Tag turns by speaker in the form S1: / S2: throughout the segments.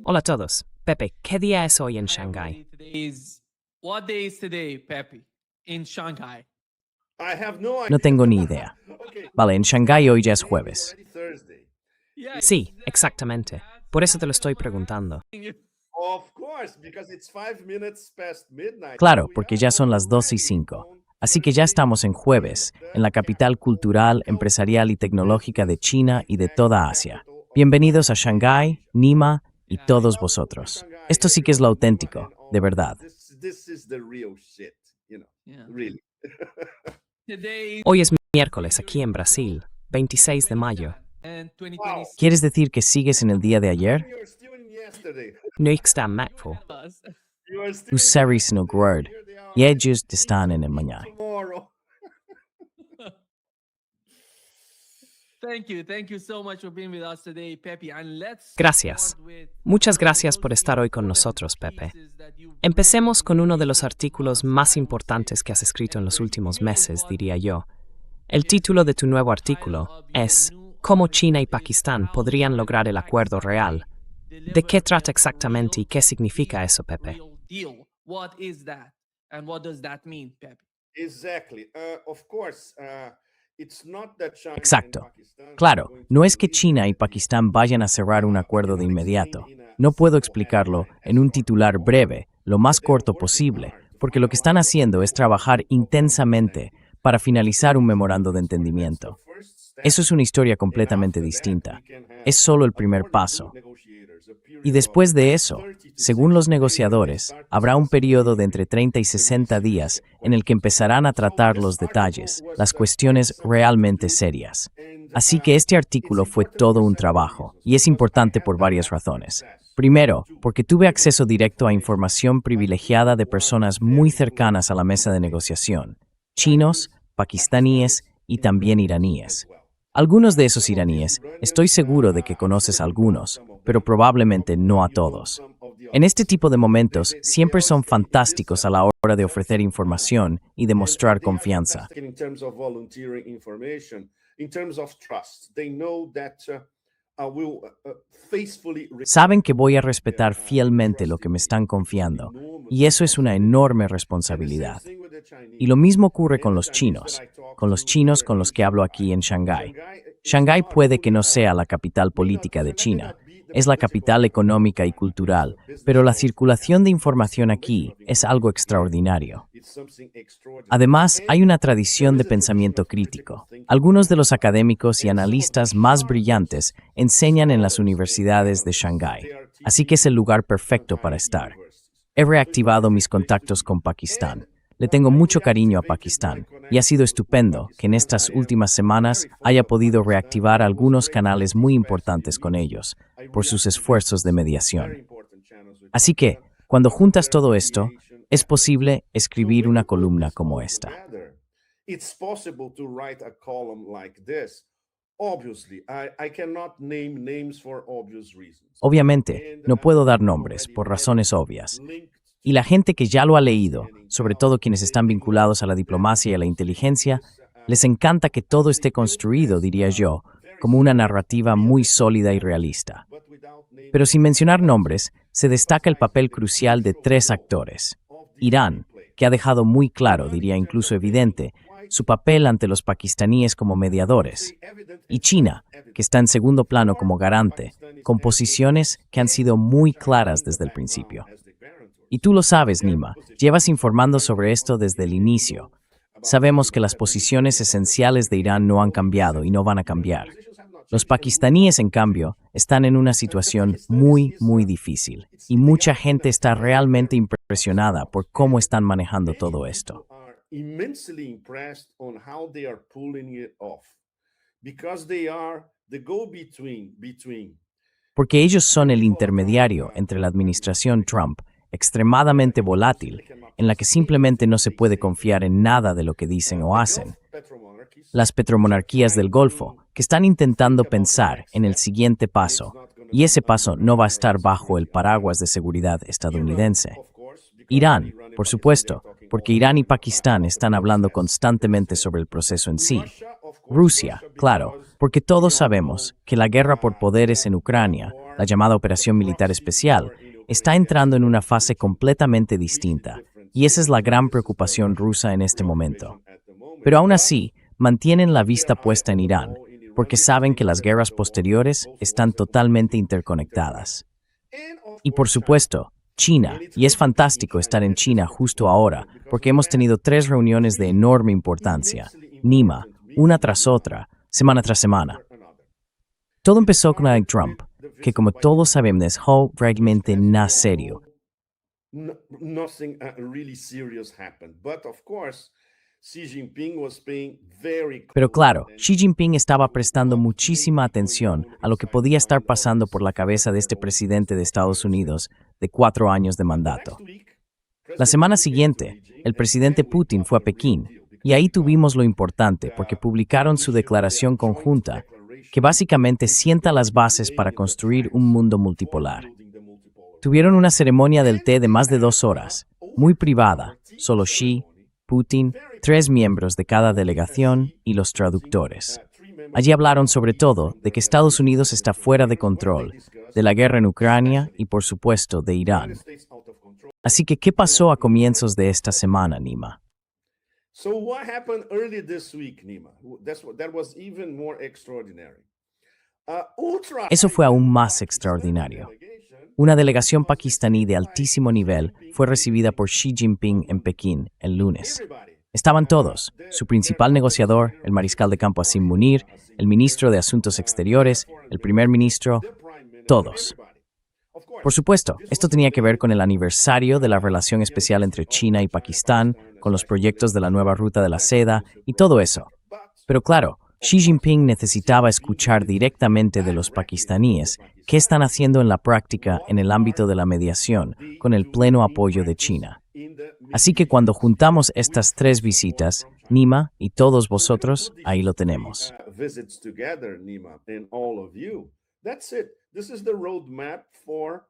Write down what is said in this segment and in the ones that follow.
S1: Hola a todos. Pepe, ¿qué día es hoy en Shanghái?
S2: What day is today, Pepe, in Shanghai?
S3: I have no
S1: No
S3: idea.
S1: tengo ni idea.
S3: Okay.
S1: Vale, en Shanghái hoy ya es jueves.
S3: Already Thursday.
S1: Sí, exactamente. Por eso te lo estoy preguntando.
S3: Of course, because it's 5 minutes past midnight.
S1: Claro, porque ya son las 2:05. Así que ya estamos en jueves, en la capital cultural, empresarial y tecnológica de China y de toda Asia. Bienvenidos a Shanghái, Nima y todos vosotros. Esto sí que es lo auténtico, de verdad.
S3: This is the real shit,
S2: Yeah.
S3: really.
S2: Today
S1: Hoy es miércoles aquí en Brasil, 26 de mayo.
S2: and 2026.
S1: ¿Quieres decir que sigues en el día de ayer?
S3: You're still in yesterday.
S1: No está Macfo.
S3: You are still
S1: Os seres no guard. Y ellos están en el mañana.
S3: tomorrow.
S2: Thank you so much for being with us today, Pepe. And let's
S1: Gracias.
S2: start with
S1: Muchas gracias por estar hoy con nosotros, Pepe. Empecemos con uno de los artículos más importantes que has escrito en los últimos meses, diría yo. El título de tu nuevo artículo es ¿Cómo China y Pakistán podrían lograr el acuerdo real? ¿De qué trata exactamente y qué significa eso, Pepe?
S2: Real deal. What is that? And what does that mean, Pepe?
S3: Exactly. Of course, it's not that China and
S1: Exacto.
S3: Pakistan are
S1: Claro,
S3: going to
S1: no es que
S3: agree.
S1: China y Pakistán vayan a cerrar un acuerdo de inmediato. No puedo explicarlo en un titular breve, lo más corto posible, porque lo que están haciendo es trabajar intensamente para finalizar un memorando de entendimiento. Eso es una historia completamente distinta. Es solo el primer paso. Y después de eso, según los negociadores, habrá un periodo de entre 30 y 60 días en el que empezarán a tratar los detalles, las cuestiones realmente serias. Así que este artículo fue todo un trabajo, y es importante por varias razones. Primero, porque tuve acceso directo a información privilegiada de personas muy cercanas a la mesa de negociación, chinos, pakistaníes y también iraníes. Algunos de esos iraníes, estoy seguro de que conoces a algunos, pero probablemente no a todos. En este tipo de momentos, siempre son fantásticos a la hora de ofrecer información y demostrar confianza.
S3: In terms of volunteering information, in terms of trust, they know that I will faithfully
S1: Saben que voy a respetar fielmente lo que me están confiando, y eso es una enorme responsabilidad. Y lo mismo ocurre con los chinos con los que hablo aquí en Shanghái. Shanghái puede que no sea la capital política de China, es la capital económica y cultural, pero la circulación de información aquí es algo extraordinario. Además, hay una tradición de pensamiento crítico. Algunos de los académicos y analistas más brillantes enseñan en las universidades de Shanghái, así que es el lugar perfecto para estar. He reactivado mis contactos con Pakistán. Le tengo mucho cariño a Pakistán, y ha sido estupendo que en estas últimas semanas haya podido reactivar algunos canales muy importantes con ellos, por sus esfuerzos de mediación. Así que, cuando juntas todo esto, es posible escribir una columna como esta.
S3: It's possible to write a column like this. Obviously, I cannot name names for obvious reasons.
S1: Obviamente, no puedo dar nombres, por razones obvias. Y la gente que ya lo ha leído, sobre todo quienes están vinculados a la diplomacia y a la inteligencia, les encanta que todo esté construido, diría yo, como una narrativa muy sólida y realista. Pero sin mencionar nombres, se destaca el papel crucial de tres actores. Irán, que ha dejado muy claro, diría incluso evidente, su papel ante los pakistaníes como mediadores. Y China, que está en segundo plano como garante, con posiciones que han sido muy claras desde el principio. Y tú lo sabes, Nima, llevas informando sobre esto desde el inicio. Sabemos que las posiciones esenciales de Irán no han cambiado y no van a cambiar. Los pakistaníes, en cambio, están en una situación muy, muy difícil, y mucha gente está realmente impresionada por cómo están manejando todo esto.
S3: Immensely impressed on how they are pulling it off, because they are the go-between between
S1: Porque ellos son el intermediario entre la administración Trump, extremadamente volátil, en la que simplemente no se puede confiar en nada de lo que dicen o hacen. Las petromonarquías del Golfo, que están intentando pensar en el siguiente paso, y ese paso no va a estar bajo el paraguas de seguridad estadounidense. Irán, por supuesto, porque Irán y Pakistán están hablando constantemente sobre el proceso en sí. Rusia, claro, porque todos sabemos que la guerra por poderes en Ucrania, la llamada Operación Militar Especial, está entrando en una fase completamente distinta, y esa es la gran preocupación rusa en este momento. Pero aún así, mantienen la vista puesta en Irán, porque saben que las guerras posteriores están totalmente interconectadas. Y por supuesto, China, y es fantástico estar en China justo ahora, porque hemos tenido 3 reuniones de enorme importancia, Nima, una tras otra, semana tras semana. Todo empezó con Donald Trump, que como todos sabemos es realmente nada serio.
S3: Nothing really serious happened. But of course, Xi Jinping was paying very
S1: Pero
S3: close
S1: claro,
S3: attention
S1: Xi Jinping estaba prestando muchísima atención a lo que podía estar pasando por la cabeza de este presidente de Estados Unidos de 4 años de mandato. La semana siguiente, el presidente Putin fue a Pekín, y ahí tuvimos lo importante porque publicaron su declaración conjunta, que básicamente sienta las bases para construir un mundo multipolar. Tuvieron una ceremonia del té de más de 2 horas, muy privada, solo Xi, Putin, 3 miembros de cada delegación y los traductores. Allí hablaron sobre todo de que Estados Unidos está fuera de control, de la guerra en Ucrania y por supuesto de Irán. Así que, ¿qué pasó a comienzos de esta semana, Nima?
S3: So what happened early this week, Nima? That was even more extraordinary.
S1: Eso fue aún más extraordinario. Una delegación pakistaní de altísimo nivel fue recibida por Xi Jinping en Pekín el lunes. Estaban todos, su principal negociador, el mariscal de campo Asim Munir, el ministro de Asuntos Exteriores, el primer ministro, todos. Por supuesto, esto tenía que ver con el aniversario de la relación especial entre China y Pakistán, con los proyectos de la nueva ruta de la seda y todo eso. Pero claro, Xi Jinping necesitaba escuchar directamente de los pakistaníes qué están haciendo en la práctica en el ámbito de la mediación, con el pleno apoyo de China. Así que cuando juntamos estas 3 visitas, Nima y todos vosotros, ahí lo tenemos.
S3: Visits together, Nima, and all of you. That's it. This is the roadmap for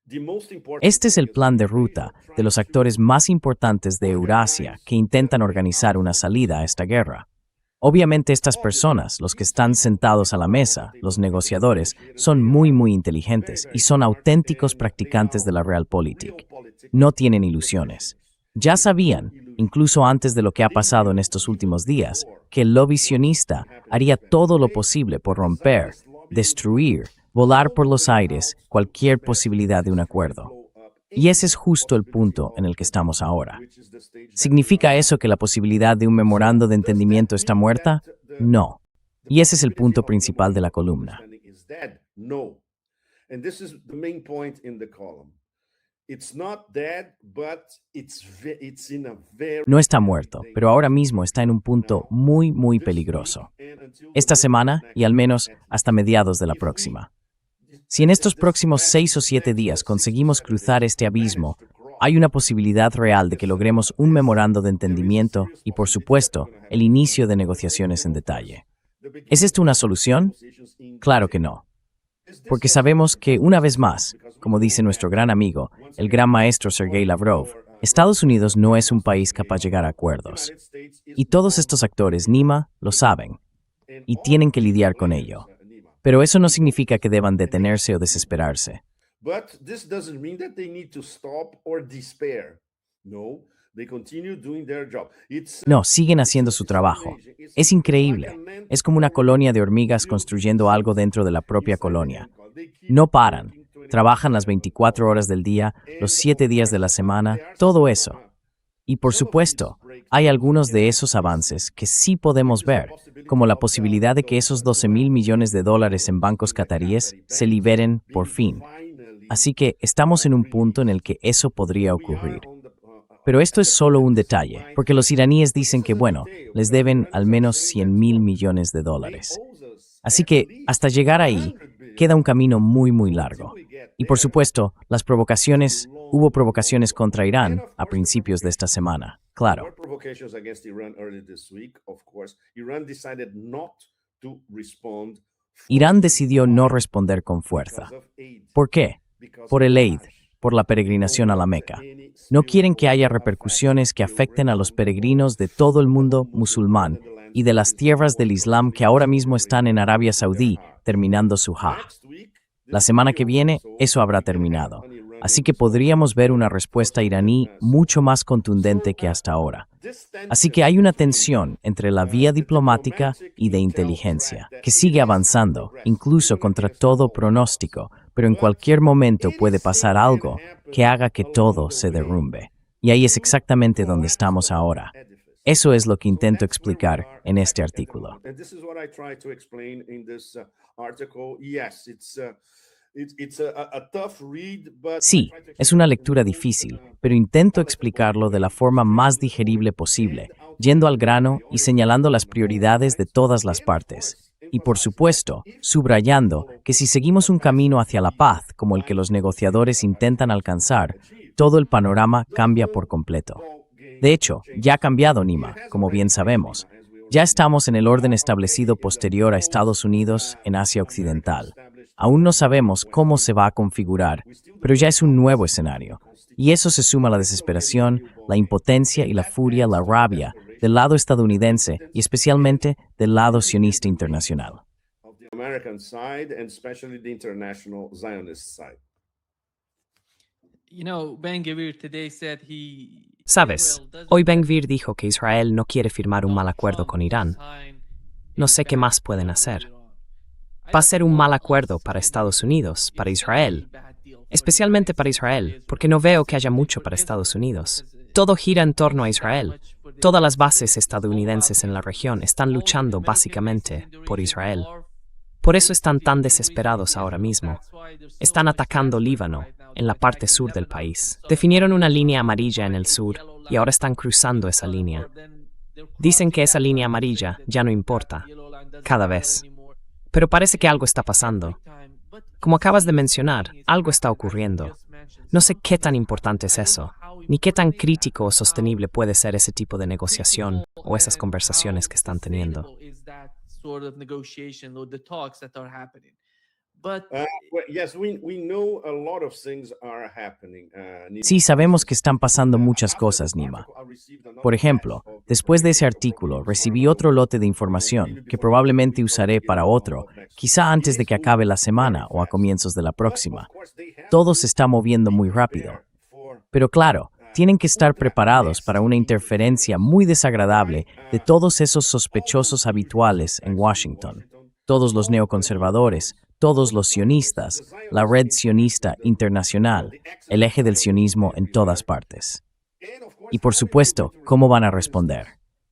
S3: the most important.
S1: Este es el plan de ruta de los actores más importantes de Eurasia que intentan organizar una salida a esta guerra. Obviamente estas personas, los que están sentados a la mesa, los negociadores, son muy inteligentes y son auténticos practicantes de la Realpolitik. No tienen ilusiones. Ya sabían, incluso antes de lo que ha pasado en estos últimos días, que el lobby sionista haría todo lo posible por romper, destruir, volar por los aires cualquier posibilidad de un acuerdo. Y ese es justo el punto en el que estamos ahora. ¿Significa eso que la posibilidad de un memorando de entendimiento está muerta? No. Y ese es el punto principal de la columna.
S3: No. And this is the main point in the column. It's not dead, but it's in a very...
S1: No está muerto, pero ahora mismo está en un punto muy peligroso. Esta semana y al menos hasta mediados de la próxima. Si en estos próximos 6 o 7 días conseguimos cruzar este abismo, hay una posibilidad real de que logremos un memorando de entendimiento y, por supuesto, el inicio de negociaciones en detalle. ¿Es esto una solución? Claro que no. Porque sabemos que, una vez más, como dice nuestro gran amigo, el gran maestro Sergei Lavrov, Estados Unidos no es un país capaz de llegar a acuerdos. Y todos estos actores, Nima, lo saben, y tienen que lidiar con ello. Pero eso no significa que deban detenerse o desesperarse.
S3: But this doesn't mean that they need to stop or despair. No, they continue doing their job.
S1: No, siguen haciendo su trabajo. Es increíble. Es como una colonia de hormigas construyendo algo dentro de la propia colonia. No paran. Trabajan las 24 horas del día, los 7 días de la semana, todo eso. Y por supuesto, hay algunos de esos avances que sí podemos ver, como la posibilidad de que esos $12,000 millones en bancos cataríes se liberen por fin. Así que estamos en un punto en el que eso podría ocurrir. Pero esto es solo un detalle, porque los iraníes dicen que, bueno, les deben al menos $100,000 millones. Así que, hasta llegar ahí, queda un camino muy largo. Y por supuesto, hubo provocaciones contra Irán a principios de esta semana, claro. Irán decidió no responder con fuerza. ¿Por qué? Por el Eid, por la peregrinación a la Meca. No quieren que haya repercusiones que afecten a los peregrinos de todo el mundo musulmán y de las tierras del Islam que ahora mismo están en Arabia Saudí terminando su Hajj. La semana que viene, eso habrá terminado. Así que podríamos ver una respuesta iraní mucho más contundente que hasta ahora. Así que hay una tensión entre la vía diplomática y de inteligencia, que sigue avanzando, incluso contra todo pronóstico, pero en cualquier momento puede pasar algo que haga que todo se derrumbe. Y ahí es exactamente donde estamos ahora. Eso es lo que intento explicar en este artículo. Sí, es una lectura difícil, pero intento explicarlo de la forma más digerible posible, yendo al grano y señalando las prioridades de todas las partes. Y por supuesto, subrayando que si seguimos un camino hacia la paz, como el que los negociadores intentan alcanzar, todo el panorama cambia por completo. De hecho, ya ha cambiado Nima, como bien sabemos. Ya estamos en el orden establecido posterior a Estados Unidos en Asia Occidental. Aún no sabemos cómo se va a configurar, pero ya es un nuevo escenario. Y eso se suma a la desesperación, la impotencia y la furia, la rabia, del lado estadounidense y especialmente del lado sionista internacional.
S4: Sabes, hoy Ben-Gvir dijo que Israel no quiere firmar un mal acuerdo con Irán. No sé qué más pueden hacer. Va a ser un mal acuerdo para Estados Unidos, para Israel, especialmente para Israel, porque no veo que haya mucho para Estados Unidos. Todo gira en torno a Israel. Todas las bases estadounidenses en la región están luchando básicamente por Israel. Por eso están tan desesperados ahora mismo. Están atacando Líbano, en la parte sur del país. Definieron una línea amarilla en el sur y ahora están cruzando esa línea. Dicen que esa línea amarilla ya no importa, cada vez. Pero parece que algo está pasando. Como acabas de mencionar, algo está ocurriendo. No sé qué tan importante es eso, ni qué tan crítico o sostenible puede ser ese tipo de negociación o esas conversaciones que están teniendo.
S1: Sí, sabemos que están pasando muchas cosas, Nima. Por ejemplo, después de ese artículo, recibí otro lote de información que probablemente usaré para otro, quizá antes de que acabe la semana o a comienzos de la próxima. Todo se está moviendo muy rápido. Pero claro, tienen que estar preparados para una interferencia muy desagradable de todos esos sospechosos habituales en Washington. Todos los neoconservadores, todos los sionistas, la red sionista internacional, el eje del sionismo en todas partes. Y por supuesto, ¿cómo van a responder?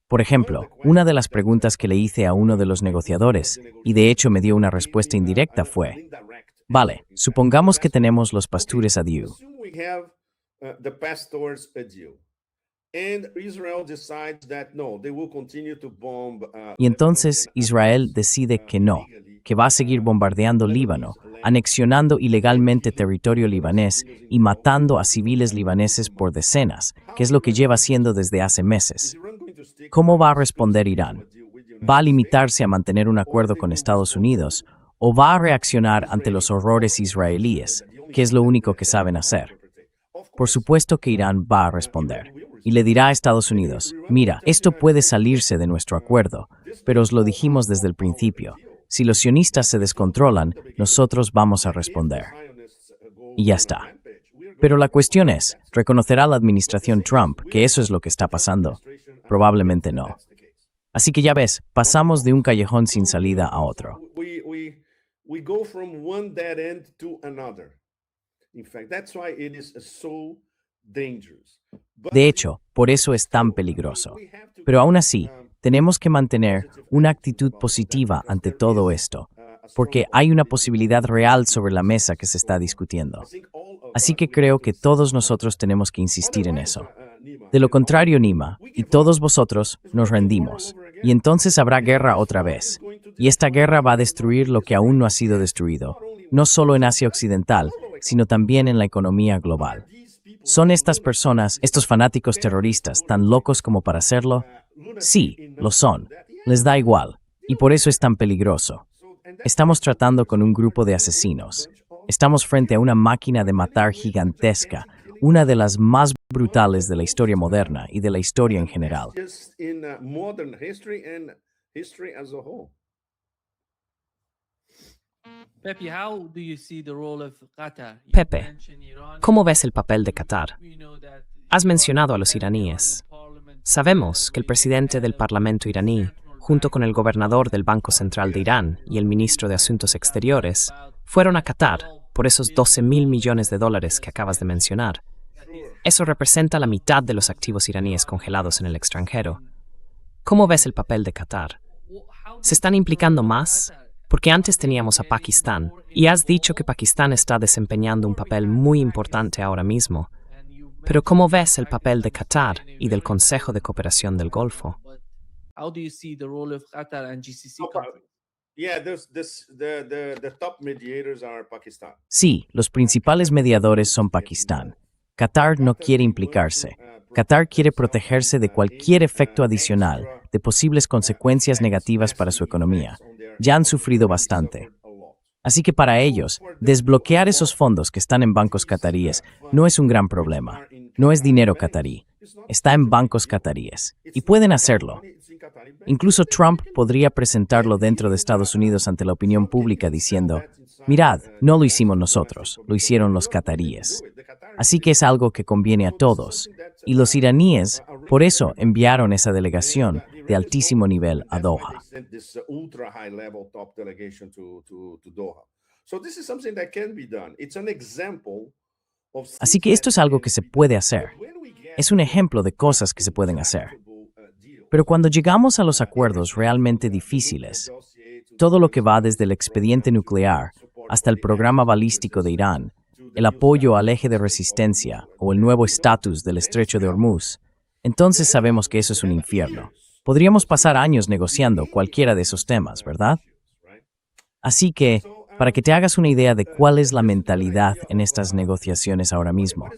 S1: Por ejemplo, una de las preguntas que le hice a uno de los negociadores, y de hecho me dio una respuesta indirecta, fue: vale, supongamos que tenemos los pastores a Diu. Y entonces Israel decide que no, que va a seguir bombardeando Líbano, anexionando ilegalmente territorio libanés y matando a civiles libaneses por decenas, que es lo que lleva haciendo desde hace meses. ¿Cómo va a responder Irán? ¿Va a limitarse a mantener un acuerdo con Estados Unidos o va a reaccionar ante los horrores israelíes, que es lo único que saben hacer? Por supuesto que Irán va a responder y le dirá a Estados Unidos: mira, esto puede salirse de nuestro acuerdo, pero os lo dijimos desde el principio. Si los sionistas se descontrolan, nosotros vamos a responder. Y ya está. Pero la cuestión es, ¿reconocerá la administración Trump que eso es lo que está pasando? Probablemente no. Así que ya ves, pasamos de un callejón sin salida a otro. De hecho, por eso es tan peligroso. Pero aún así, tenemos que mantener una actitud positiva ante todo esto, porque hay una posibilidad real sobre la mesa que se está discutiendo. Así que creo que todos nosotros tenemos que insistir en eso. De lo contrario, Nima, y todos vosotros, nos rendimos, y entonces habrá guerra otra vez. Y esta guerra va a destruir lo que aún no ha sido destruido, no solo en Asia Occidental, sino también en la economía global. ¿Son estas personas, estos fanáticos terroristas, tan locos como para hacerlo? Sí, lo son. Les da igual, y por eso es tan peligroso. Estamos tratando con un grupo de asesinos. Estamos frente a una máquina de matar gigantesca, una de las más brutales de la historia moderna y de la historia en general.
S2: Pepe, how do you see the role of Qatar? You
S4: Pepe,
S2: mentioned Iran.
S4: ¿cómo ves el papel de Qatar?
S2: We know that
S4: Has mencionado a los iraníes. Sabemos que el presidente del Parlamento iraní, junto con el gobernador del Banco Central de Irán y el ministro de Asuntos Exteriores, fueron a Qatar por esos $12.000 millones que acabas de mencionar. Eso representa la mitad de los activos iraníes congelados en el extranjero. ¿Cómo ves el papel de Qatar? ¿Se están implicando más? Porque antes teníamos a Pakistán, y has dicho que Pakistán está desempeñando un papel muy importante ahora mismo. Pero ¿cómo ves el papel de Qatar y del Consejo de Cooperación del Golfo?
S2: How do you see the role of Qatar and GCC
S3: No,
S2: countries?
S3: Yeah, the top mediators are Pakistan.
S1: Sí, los principales mediadores son Pakistán. Qatar no quiere implicarse. Qatar quiere protegerse de cualquier efecto adicional, de posibles consecuencias negativas para su economía. Ya han sufrido bastante. Así que para ellos, desbloquear esos fondos que están en bancos cataríes no es un gran problema. No es dinero catarí. Está en bancos cataríes. Y pueden hacerlo. Incluso Trump podría presentarlo dentro de Estados Unidos ante la opinión pública diciendo, mirad, no lo hicimos nosotros, lo hicieron los cataríes. Así que es algo que conviene a todos. Y los iraníes, por eso, enviaron esa delegación de altísimo nivel a Doha. Así que esto es algo que se puede hacer. Es un ejemplo de cosas que se pueden hacer. Pero cuando llegamos a los acuerdos realmente difíciles, todo lo que va desde el expediente nuclear hasta el programa balístico de Irán, el apoyo al eje de resistencia o el nuevo estatus del estrecho de Hormuz, entonces sabemos que eso es un infierno. Podríamos pasar años negociando cualquiera de esos temas, ¿verdad? Así que, para que te hagas una idea de cuál es la mentalidad en estas negociaciones ahora mismo,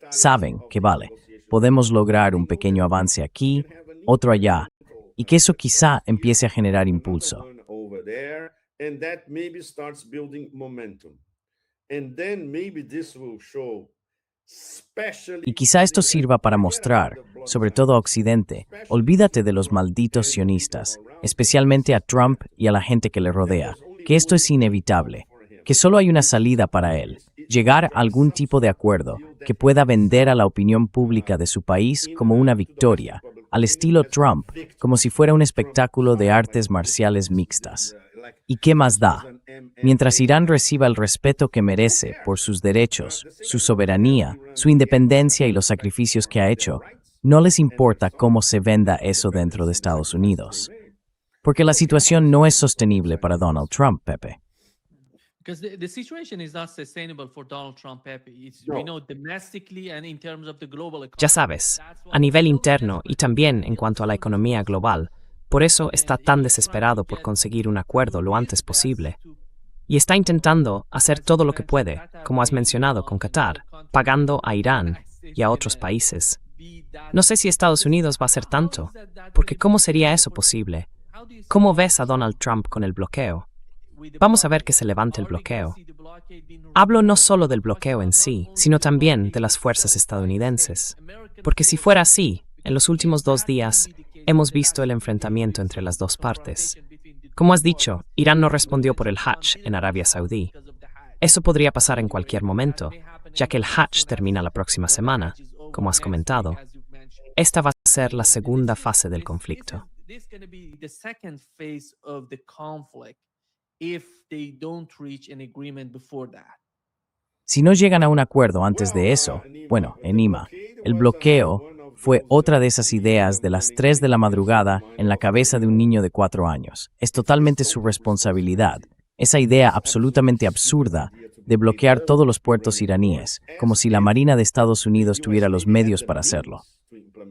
S1: saben que vale, podemos lograr un pequeño avance aquí, otro allá, y que eso quizá empiece a generar impulso. Y quizá esto sirva para mostrar, sobre todo a Occidente, olvídate de los malditos sionistas, especialmente a Trump y a la gente que le rodea, que esto es inevitable, que solo hay una salida para él, llegar a algún tipo de acuerdo que pueda vender a la opinión pública de su país como una victoria, al estilo Trump, como si fuera un espectáculo de artes marciales mixtas. ¿Y qué más da? Mientras Irán reciba el respeto que merece por sus derechos, su soberanía, su independencia y los sacrificios que ha hecho, no les importa cómo se venda eso dentro de Estados Unidos. Porque la situación no es sostenible para Donald Trump, Pepe.
S2: Because the situation is not sustainable for Donald Trump, Pepe. We know domestically and in terms of the global economy.
S4: Ya sabes, a nivel interno y también en cuanto a la economía global, por eso está tan desesperado por conseguir un acuerdo lo antes posible. Y está intentando hacer todo lo que puede, como has mencionado con Qatar, pagando a Irán y a otros países. No sé si Estados Unidos va a hacer tanto, porque ¿cómo sería eso posible? ¿Cómo ves a Donald Trump con el bloqueo? Vamos a ver que se levante el bloqueo. Hablo no solo del bloqueo en sí, sino también de las fuerzas estadounidenses. Porque si fuera así, en los últimos 2 días hemos visto el enfrentamiento entre las dos partes. Como has dicho, Irán no respondió por el Hajj en Arabia Saudí. Eso podría pasar en cualquier momento, ya que el Hajj termina la próxima semana, como has comentado. Esta va a ser la segunda fase del conflicto.
S1: Si no llegan a un acuerdo antes de eso, bueno, en Lima, el bloqueo fue otra de esas ideas de las 3 de la madrugada en la cabeza de un niño de 4 años. Es totalmente su responsabilidad. Esa idea absolutamente absurda de bloquear todos los puertos iraníes, como si la Marina de Estados Unidos tuviera los medios para hacerlo.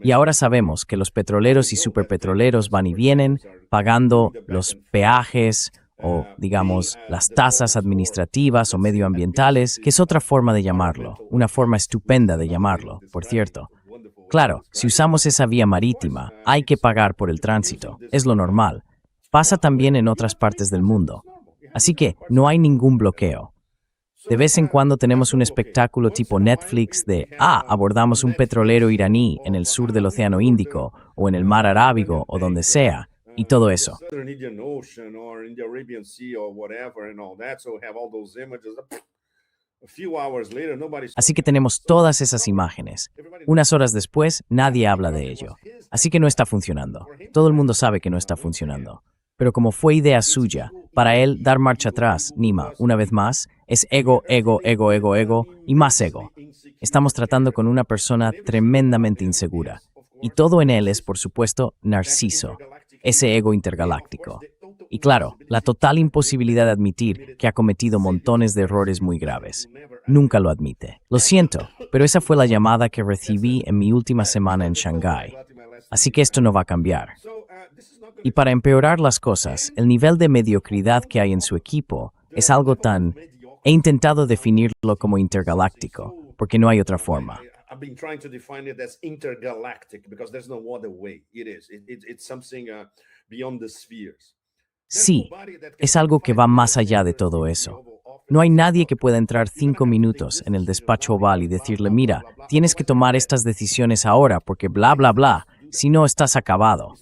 S1: Y ahora sabemos que los petroleros y superpetroleros van y vienen, pagando los peajes o, digamos, las tasas administrativas o medioambientales, que es otra forma de llamarlo, una forma estupenda de llamarlo, por cierto. Claro, si usamos esa vía marítima, hay que pagar por el tránsito, es lo normal. Pasa también en otras partes del mundo. Así que no hay ningún bloqueo. De vez en cuando tenemos un espectáculo tipo Netflix de, abordamos un petrolero iraní en el sur del Océano Índico, o en el Mar Arábigo, o donde sea, y todo eso.
S3: Southern Indian Ocean or in the Arabian Sea or whatever and all that. So we have all those images. A few hours later, nobody's
S1: Así que tenemos todas esas imágenes. Unas horas después, nadie habla de ello. Así que no está funcionando. Todo el mundo sabe que no está funcionando. Pero como fue idea suya, para él dar marcha atrás, Nima, una vez más, es ego, ego, ego, ego, ego y más ego. Estamos tratando con una persona tremendamente insegura. Y todo en él es, por supuesto, Narciso, ese ego intergaláctico. Y claro, la total imposibilidad de admitir que ha cometido montones de errores muy graves. Nunca lo admite. Lo siento, pero esa fue la llamada que recibí en mi última semana en Shanghái. Así que esto no va a cambiar. Y para empeorar las cosas, el nivel de mediocridad que hay en su equipo es algo tan... He intentado definirlo como intergaláctico, porque no hay otra forma.
S3: I've been trying to define it as intergalactic because there's no other way. It is. It's something beyond the spheres.
S1: Sí, es algo que va más allá de todo eso. No hay nadie que pueda entrar 5 minutos en el despacho oval y decirle, mira, tienes que tomar estas decisiones ahora porque bla, bla, bla, si no estás acabado.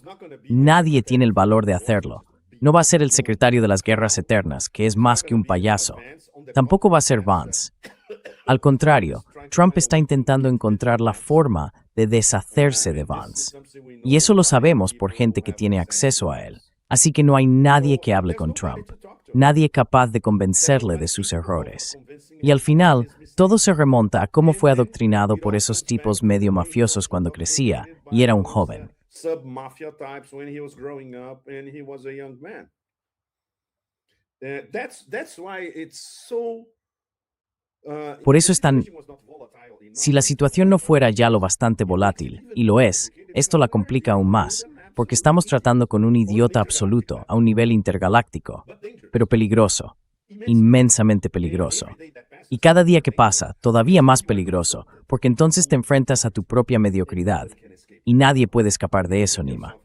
S1: Nadie tiene el valor de hacerlo. No va a ser el secretario de las Guerras Eternas, que es más que un payaso. Tampoco va a ser Vance. Al contrario, Trump está intentando encontrar la forma de deshacerse de Vance. Y eso lo sabemos por gente que tiene acceso a él. Así que no hay nadie que hable con Trump. Nadie capaz de convencerle de sus errores. Y al final, todo se remonta a cómo fue adoctrinado por esos tipos medio mafiosos cuando crecía y era un joven.
S3: Sub-mafia types when he was growing up and he was a young man. That's why it's so...
S1: Por eso es tan... Si la situación no fuera ya lo bastante volátil, y lo es, esto la complica aún más, porque estamos tratando con un idiota absoluto a un nivel intergaláctico, pero peligroso, inmensamente peligroso. Y cada día que pasa, todavía más peligroso, porque entonces te enfrentas a tu propia mediocridad, y nadie puede escapar de eso, Nima.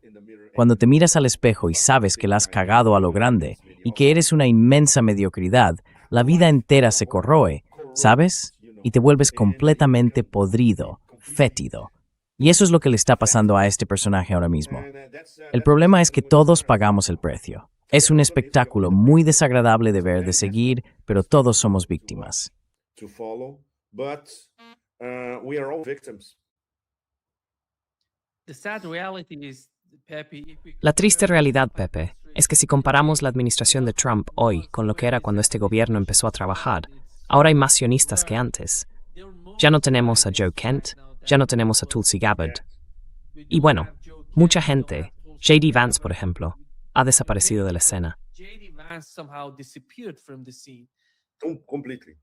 S1: Cuando te miras al espejo y sabes que la has cagado a lo grande, y que eres una inmensa mediocridad, la vida entera se corroe, ¿sabes? Y te vuelves completamente podrido, fétido. Y eso es lo que le está pasando a este personaje ahora mismo. El problema es que todos pagamos el precio. Es un espectáculo muy desagradable de ver, de seguir, pero todos somos víctimas.
S3: To follow, but we are all victims.
S2: The sad reality is, Pepe, if we
S4: La triste realidad, Pepe, es que si comparamos la administración de Trump hoy con lo que era cuando este gobierno empezó a trabajar, ahora hay más sionistas que antes. Ya no tenemos a Joe Kent, ya no tenemos a Tulsi Gabbard. Y bueno, mucha gente, J.D. Vance, por ejemplo, ha desaparecido de la escena.
S2: J.D. Vance somehow disappeared from the scene.
S3: Completely.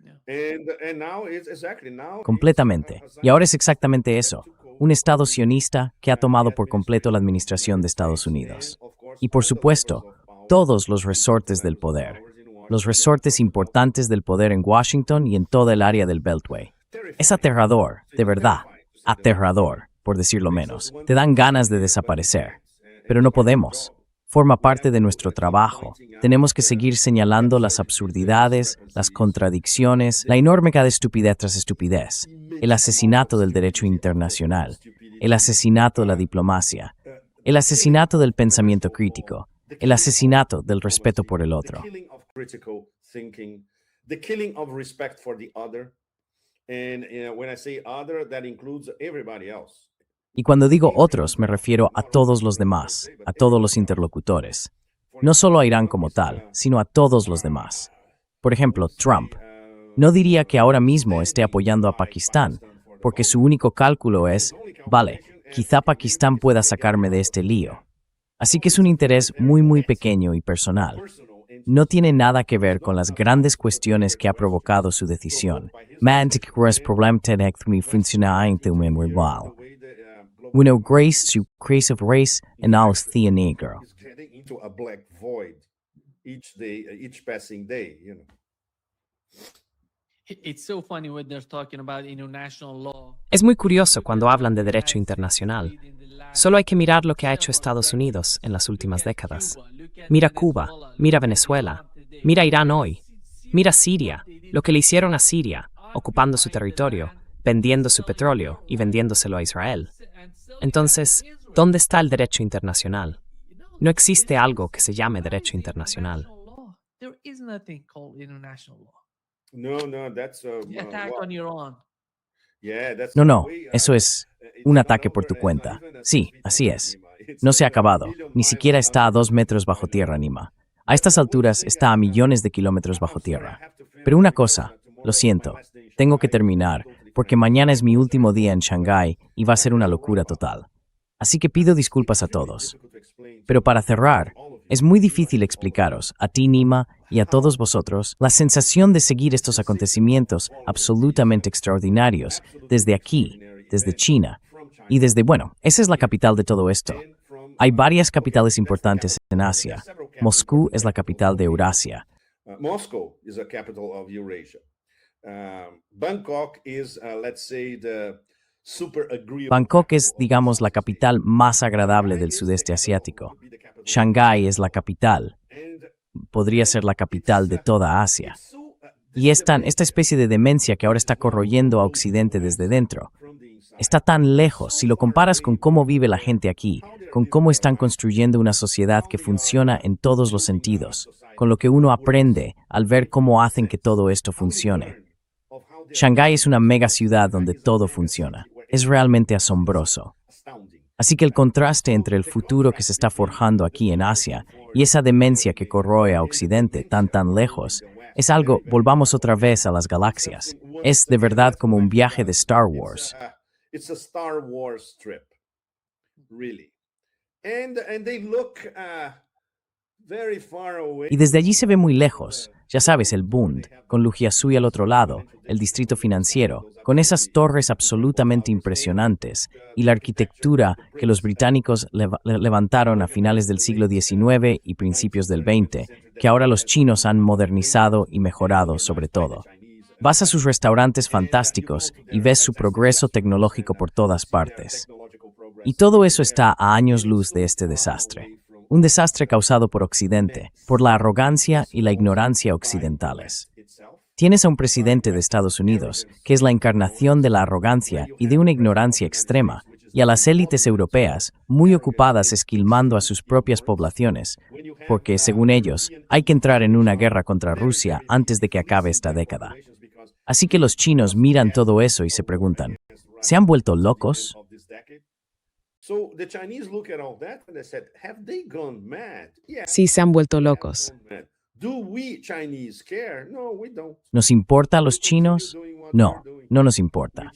S2: Yeah.
S3: And now it's exactly now.
S1: Completamente. Y ahora es exactamente eso. Un Estado sionista que ha tomado por completo la administración de Estados Unidos. Y por supuesto, todos los resortes del poder. Los resortes importantes del poder en Washington y en toda el área del Beltway. Es aterrador, de verdad. Aterrador, por decirlo menos. Te dan ganas de desaparecer. Pero no podemos. Forma parte de nuestro trabajo. Tenemos que seguir señalando las absurdidades, las contradicciones, la enorme cada estupidez tras estupidez, el asesinato del derecho internacional, el asesinato de la diplomacia, el asesinato del pensamiento crítico, el asesinato del respeto por el otro.
S3: The killing of critical thinking, the killing of respect for the other. And when I say other, that includes everybody else.
S1: Y cuando digo otros, me refiero a todos los demás, a todos los interlocutores. No solo a Irán como tal, sino a todos los demás. Por ejemplo, Trump. No diría que ahora mismo esté apoyando a Pakistán, porque su único cálculo es, vale, quizá Pakistán pueda sacarme de este lío. Así que es un interés muy pequeño y personal. No tiene nada que ver con las grandes cuestiones que ha provocado su decisión. Mantic res problem tenek mi funciona en tu memorial. Uno grace su grace of race and aus thea negro.
S3: It's getting into a black void each day, each passing day, you know.
S2: It's so funny when they're talking about international law.
S4: Es muy curioso cuando hablan de derecho internacional. Solo hay que mirar lo que ha hecho Estados Unidos en las últimas décadas. Mira Cuba, mira Venezuela, mira Irán hoy, mira Siria, lo que le hicieron a Siria, ocupando su territorio, vendiendo su petróleo y vendiéndoselo a Israel. Entonces, ¿dónde está el derecho internacional? No existe algo que se llame derecho internacional.
S2: There is nothing called international law.
S3: No, that's
S2: The attack on Iran.
S3: yeah, that's
S1: No, eso es un ataque por tu cuenta. Sí, así es. No se ha acabado. Ni siquiera está a 2 metros bajo tierra, Nima. A estas alturas está a millones de kilómetros bajo tierra. Pero una cosa, lo siento, tengo que terminar, porque mañana es mi último día en Shanghái y va a ser una locura total. Así que pido disculpas a todos. Pero para cerrar, es muy difícil explicaros, a ti, Nima, y a todos vosotros, la sensación de seguir estos acontecimientos absolutamente extraordinarios desde aquí, desde China, y desde, bueno, esa es la capital de todo esto. Hay varias capitales importantes en Asia. Moscú es la capital de Eurasia.
S3: Moscow is a capital of Eurasia. Bangkok is, let's say, the super agreeable.
S1: Bangkok es, digamos, la capital más agradable del sudeste asiático. Shanghái es la capital. Podría ser la capital de toda Asia. Y es esta especie de demencia que ahora está corroyendo a Occidente desde dentro. Está tan lejos si lo comparas con cómo vive la gente aquí, con cómo están construyendo una sociedad que funciona en todos los sentidos, con lo que uno aprende al ver cómo hacen que todo esto funcione. Shanghái es una mega ciudad donde todo funciona. Es realmente asombroso. Así que el contraste entre el futuro que se está forjando aquí en Asia y esa demencia que corroe a Occidente tan lejos, es algo, volvamos otra vez a las galaxias. Es de verdad como un viaje de Star Wars.
S3: It's a Star Wars trip, really. And they look very far away.
S1: Y desde allí se ve muy lejos, ya sabes, el Bund, con Lujiazui al otro lado, el distrito financiero, con esas torres absolutamente impresionantes y la arquitectura que los británicos levantaron a finales del siglo XIX y principios del XX, que ahora los chinos han modernizado y mejorado sobre todo. Vas a sus restaurantes fantásticos y ves su progreso tecnológico por todas partes. Y todo eso está a años luz de este desastre. Un desastre causado por Occidente, por la arrogancia y la ignorancia occidentales. Tienes a un presidente de Estados Unidos, que es la encarnación de la arrogancia y de una ignorancia extrema, y a las élites europeas, muy ocupadas esquilmando a sus propias poblaciones, porque, según ellos, hay que entrar en una guerra contra Rusia antes de que acabe esta década. Así que los chinos miran todo eso y se preguntan, ¿se han vuelto locos?
S5: Sí, se han vuelto locos.
S1: ¿Nos importa a los chinos? No, no nos importa.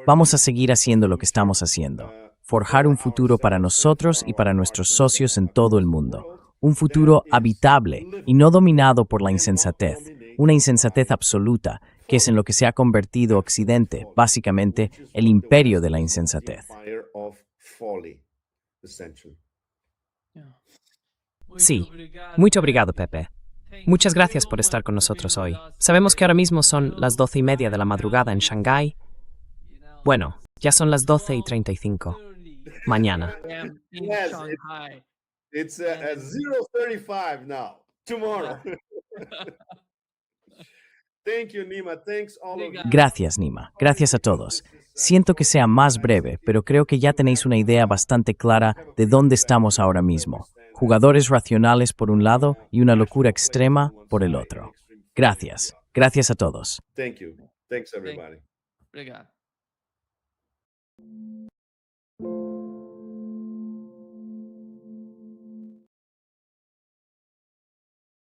S1: Vamos a seguir haciendo lo que estamos haciendo. Forjar un futuro para nosotros y para nuestros socios en todo el mundo. Un futuro habitable y no dominado por la insensatez. Una insensatez absoluta, que es en lo que se ha convertido Occidente, básicamente el imperio de la insensatez.
S4: Sí, muito obrigado, Pepe. Muchas gracias por estar con nosotros hoy. Sabemos que ahora mismo son las 12:30 de la madrugada en Shanghái. Bueno, ya son las 12:35. Mañana.
S3: Yes, it's 0:35 now. Tomorrow. Thank you, Nima. Thanks all of you.
S1: Gracias, Nima. Gracias a todos. Siento que sea más breve, pero creo que ya tenéis una idea bastante clara de dónde estamos ahora mismo. Jugadores racionales por un lado y una locura extrema por el otro. Gracias. Gracias a todos.
S3: Thank you. Thanks, everybody.
S2: Obrigado.